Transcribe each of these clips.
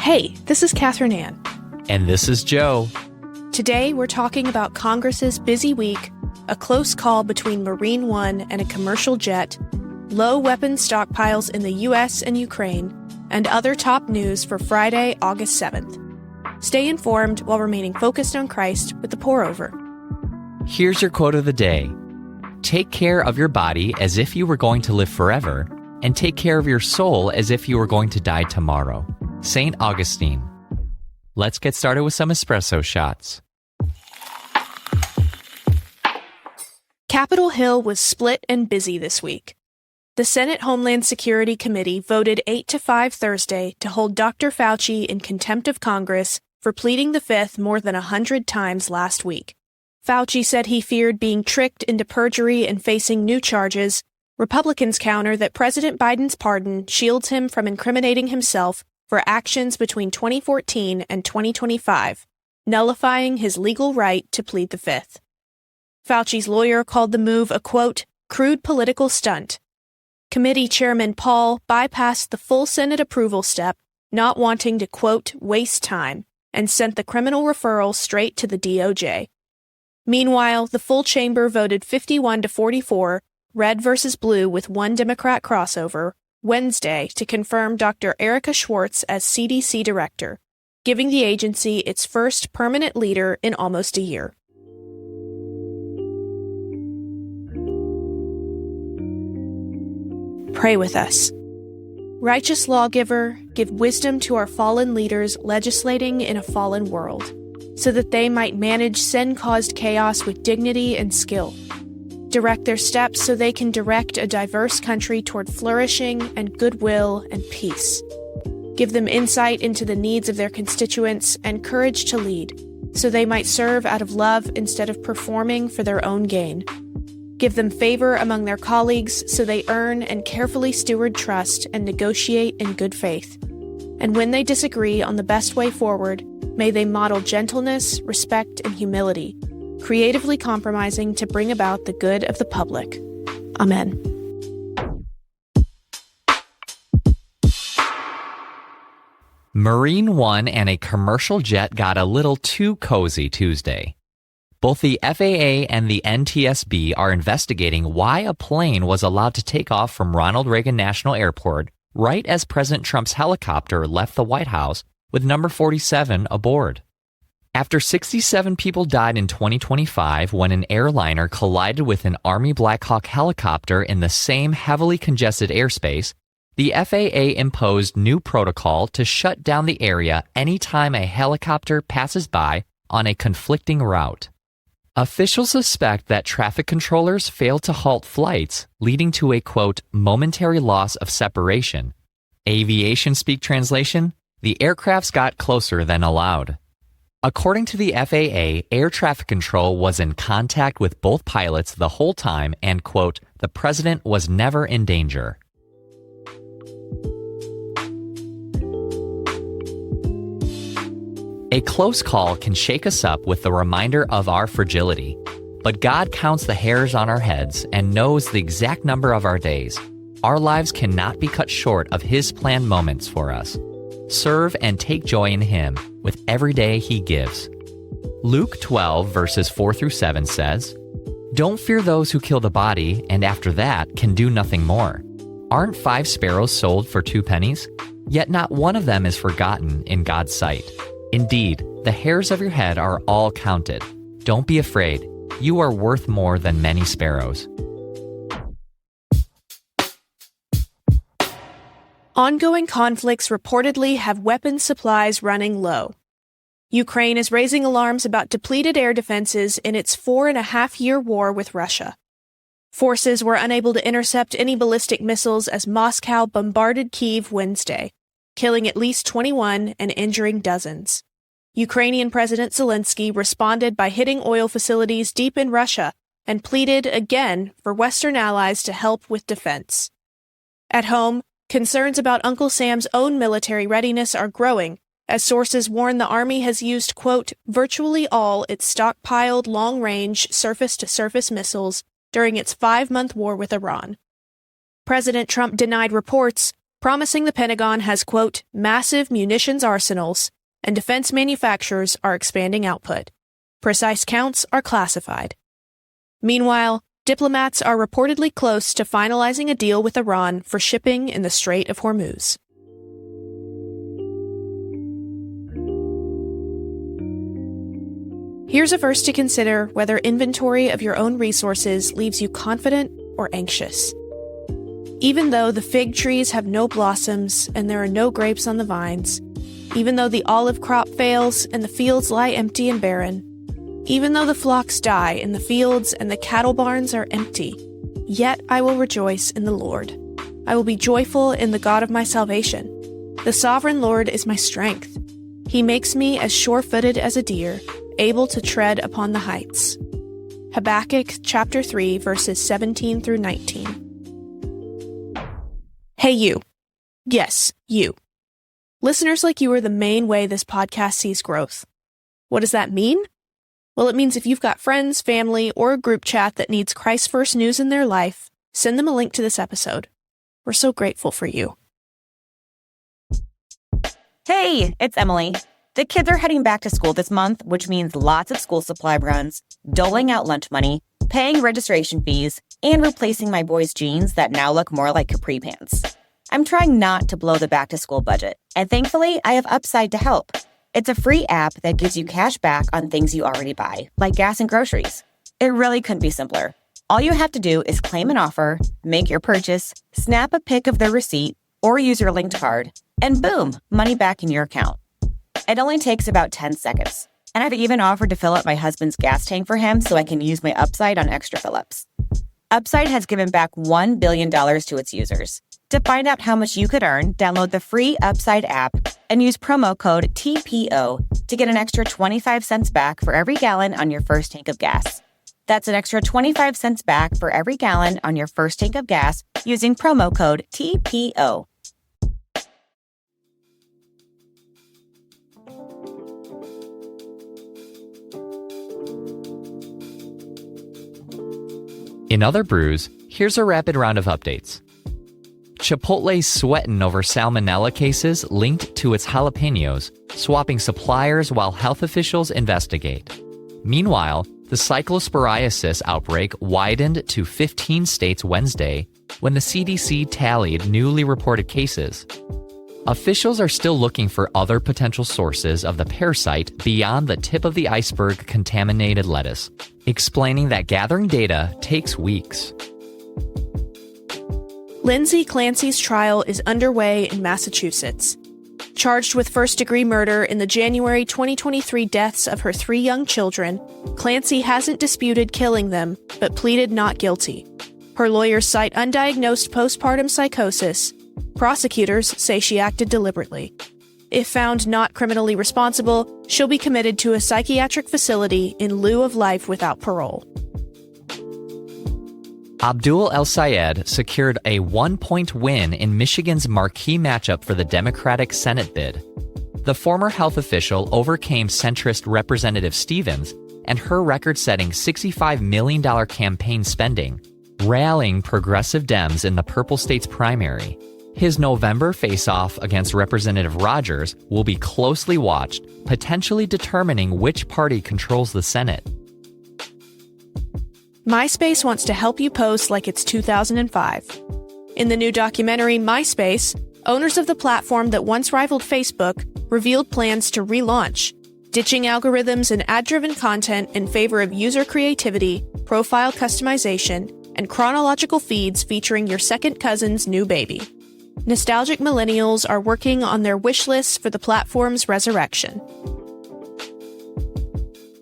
Hey, this is Catherine Ann. And this is Joe. Today we're talking about Congress's busy week, a close call between Marine One and a commercial jet, low weapons stockpiles in the U.S. and Ukraine, and other top news for Friday, August 7th. Stay informed while remaining focused on Christ with the pour-over. Here's your quote of the day. Take care of your body as if you were going to live forever, and take care of your soul as if you were going to die tomorrow. St. Augustine. Let's get started with some espresso shots. Capitol Hill was split and busy this week. The Senate Homeland Security Committee voted 8-5 Thursday to hold Dr. Fauci in contempt of Congress for pleading the Fifth more than 100 times last week. Fauci said he feared being tricked into perjury and facing new charges. Republicans counter that President Biden's pardon shields him from incriminating himself for actions between 2014 and 2025, nullifying his legal right to plead the Fifth. Fauci's lawyer called the move a, quote, crude political stunt. Committee Chairman Paul bypassed the full Senate approval step, not wanting to, quote, waste time, and sent the criminal referral straight to the DOJ. Meanwhile, the full chamber voted 51-44, red versus blue with one Democrat crossover, Wednesday to confirm Dr. Erica Schwartz as CDC director, giving the agency its first permanent leader in almost a year. Pray with us. Righteous lawgiver, give wisdom to our fallen leaders legislating in a fallen world, so that they might manage sin-caused chaos with dignity and skill. Direct their steps so they can direct a diverse country toward flourishing and goodwill and peace. Give them insight into the needs of their constituents and courage to lead, so they might serve out of love instead of performing for their own gain. Give them favor among their colleagues so they earn and carefully steward trust and negotiate in good faith. And when they disagree on the best way forward, may they model gentleness, respect, and humility, creatively compromising to bring about the good of the public. Amen. Marine One and a commercial jet got a little too cozy Tuesday. Both the FAA and the NTSB are investigating why a plane was allowed to take off from Ronald Reagan National Airport right as President Trump's helicopter left the White House with number 47 aboard. After 67 people died in 2025 when an airliner collided with an Army Black Hawk helicopter in the same heavily congested airspace, the FAA imposed new protocol to shut down the area anytime a helicopter passes by on a conflicting route. Officials suspect that traffic controllers failed to halt flights, leading to a, quote, momentary loss of separation. Aviation speak translation, the aircrafts got closer than allowed. According to the FAA, air traffic control was in contact with both pilots the whole time and, quote, the president was never in danger. A close call can shake us up with the reminder of our fragility. But God counts the hairs on our heads and knows the exact number of our days. Our lives cannot be cut short of His planned moments for us. Serve and take joy in Him with every day He gives. Luke 12, verses 4-7 says, Don't fear those who kill the body, and after that can do nothing more. Aren't 5 sparrows sold for 2 pennies? Yet not one of them is forgotten in God's sight. Indeed, the hairs of your head are all counted. Don't be afraid. You are worth more than many sparrows. Ongoing conflicts reportedly have weapons supplies running low. Ukraine is raising alarms about depleted air defenses in its 4.5-year war with Russia. Forces were unable to intercept any ballistic missiles as Moscow bombarded Kyiv Wednesday, killing at least 21 and injuring dozens. Ukrainian President Zelensky responded by hitting oil facilities deep in Russia and pleaded again for Western allies to help with defense. At home, concerns about Uncle Sam's own military readiness are growing, as sources warn the Army has used, quote, virtually all its stockpiled long-range surface-to-surface missiles during its 5-month war with Iran. President Trump denied reports, promising the Pentagon has, quote, massive munitions arsenals, and defense manufacturers are expanding output. Precise counts are classified. Meanwhile, diplomats are reportedly close to finalizing a deal with Iran for shipping in the Strait of Hormuz. Here's a verse to consider whether inventory of your own resources leaves you confident or anxious. Even though the fig trees have no blossoms and there are no grapes on the vines, even though the olive crop fails and the fields lie empty and barren, even though the flocks die in the fields and the cattle barns are empty, yet I will rejoice in the Lord. I will be joyful in the God of my salvation. The sovereign Lord is my strength. He makes me as sure-footed as a deer, able to tread upon the heights. Habakkuk chapter 3, verses 17 through 19. Hey you. Yes, you. Listeners like you are the main way this podcast sees growth. What does that mean? Well, it means if you've got friends, family, or a group chat that needs Christ First news in their life, send them a link to this episode. We're so grateful for you. Hey, it's Emily. The kids are heading back to school this month, which means lots of school supply runs, doling out lunch money, paying registration fees, and replacing my boys' jeans that now look more like capri pants. I'm trying not to blow the back-to-school budget, and thankfully, I have Upside to help. It's a free app that gives you cash back on things you already buy, like gas and groceries. It really couldn't be simpler. All you have to do is claim an offer, make your purchase, snap a pic of the receipt, or use your linked card, and boom, money back in your account. It only takes about 10 seconds. And I've even offered to fill up my husband's gas tank for him so I can use my Upside on extra fill-ups. Upside has given back $1 billion to its users. To find out how much you could earn, download the free Upside app and use promo code TPO to get an extra 25 cents back for every gallon on your first tank of gas. That's an extra 25 cents back for every gallon on your first tank of gas using promo code TPO. In other brews, here's a rapid round of updates. Chipotle sweating over Salmonella cases linked to its jalapenos, swapping suppliers while health officials investigate. Meanwhile, the cyclosporiasis outbreak widened to 15 states Wednesday when the CDC tallied newly reported cases. Officials are still looking for other potential sources of the parasite beyond the tip of the iceberg contaminated lettuce, explaining that gathering data takes weeks. Lindsay Clancy's trial is underway in Massachusetts. Charged with first-degree murder in the January 2023 deaths of her 3 young children, Clancy hasn't disputed killing them, but pleaded not guilty. Her lawyers cite undiagnosed postpartum psychosis. Prosecutors say she acted deliberately. If found not criminally responsible, she'll be committed to a psychiatric facility in lieu of life without parole. Abdul El-Sayed secured a 1-point win in Michigan's marquee matchup for the Democratic Senate bid. The former health official overcame centrist Representative Stevens and her record-setting $65 million campaign spending, rallying progressive Dems in the Purple State's primary. His November face-off against Representative Rogers will be closely watched, potentially determining which party controls the Senate. Myspace wants to help you post like it's 2005. In the new documentary Myspace, owners of the platform that once rivaled Facebook revealed plans to relaunch, ditching algorithms and ad-driven content in favor of user creativity, profile customization, and chronological feeds featuring your second cousin's new baby. Nostalgic millennials are working on their wish lists for the platform's resurrection.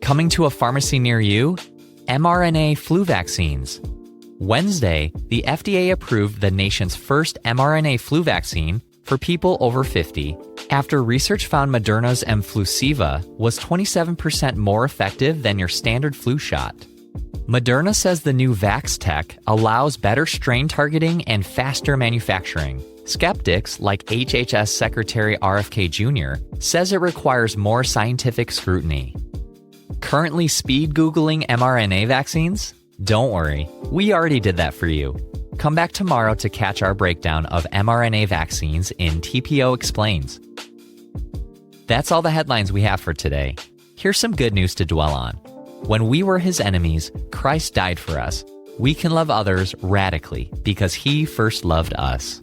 Coming to a pharmacy near you, mRNA flu vaccines. Wednesday, the FDA approved the nation's first mRNA flu vaccine for people over 50, after research found Moderna's Mflusiva was 27% more effective than your standard flu shot. Moderna says the new Vax tech allows better strain targeting and faster manufacturing. Skeptics, like HHS Secretary RFK Jr., says it requires more scientific scrutiny. Currently speed Googling mRNA vaccines? Don't worry, we already did that for you. Come back tomorrow to catch our breakdown of mRNA vaccines in TPO Explains. That's all the headlines we have for today. Here's some good news to dwell on. When we were his enemies, Christ died for us. We can love others radically because he first loved us.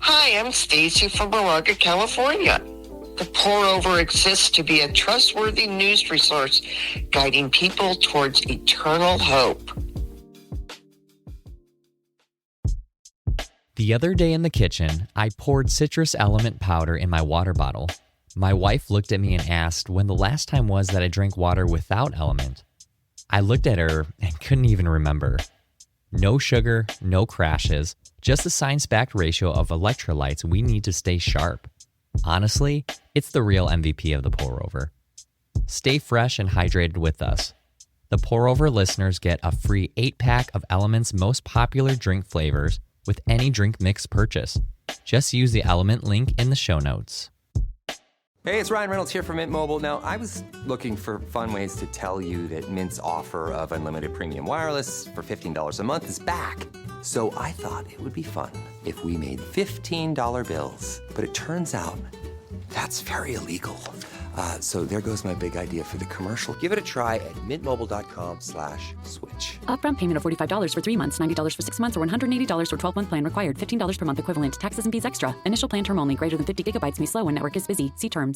Hi, I'm Stacy from Moraga, California. The Pour Over exists to be a trustworthy news resource guiding people towards eternal hope. The other day in the kitchen, I poured citrus element powder in my water bottle. My wife looked at me and asked when the last time was that I drank water without element. I looked at her and couldn't even remember. No sugar, no crashes, just the science-backed ratio of electrolytes we need to stay sharp. Honestly, it's the real MVP of the Pour Over. Stay fresh and hydrated with us. The Pour Over listeners get a free 8-pack of Element's most popular drink flavors with any drink mix purchase. Just use the Element link in the show notes. Hey, it's Ryan Reynolds here from Mint Mobile. Now, I was looking for fun ways to tell you that Mint's offer of unlimited premium wireless for $15 a month is back. So I thought it would be fun if we made $15 bills. But it turns out that's very illegal. So there goes my big idea for the commercial. Give it a try at mintmobile.com/switch. Upfront payment of $45 for 3 months, $90 for 6 months, or $180 for 12-month plan required. $15 per month equivalent. Taxes and fees extra. Initial plan term only. Greater than 50 gigabytes may slow when network is busy. See terms.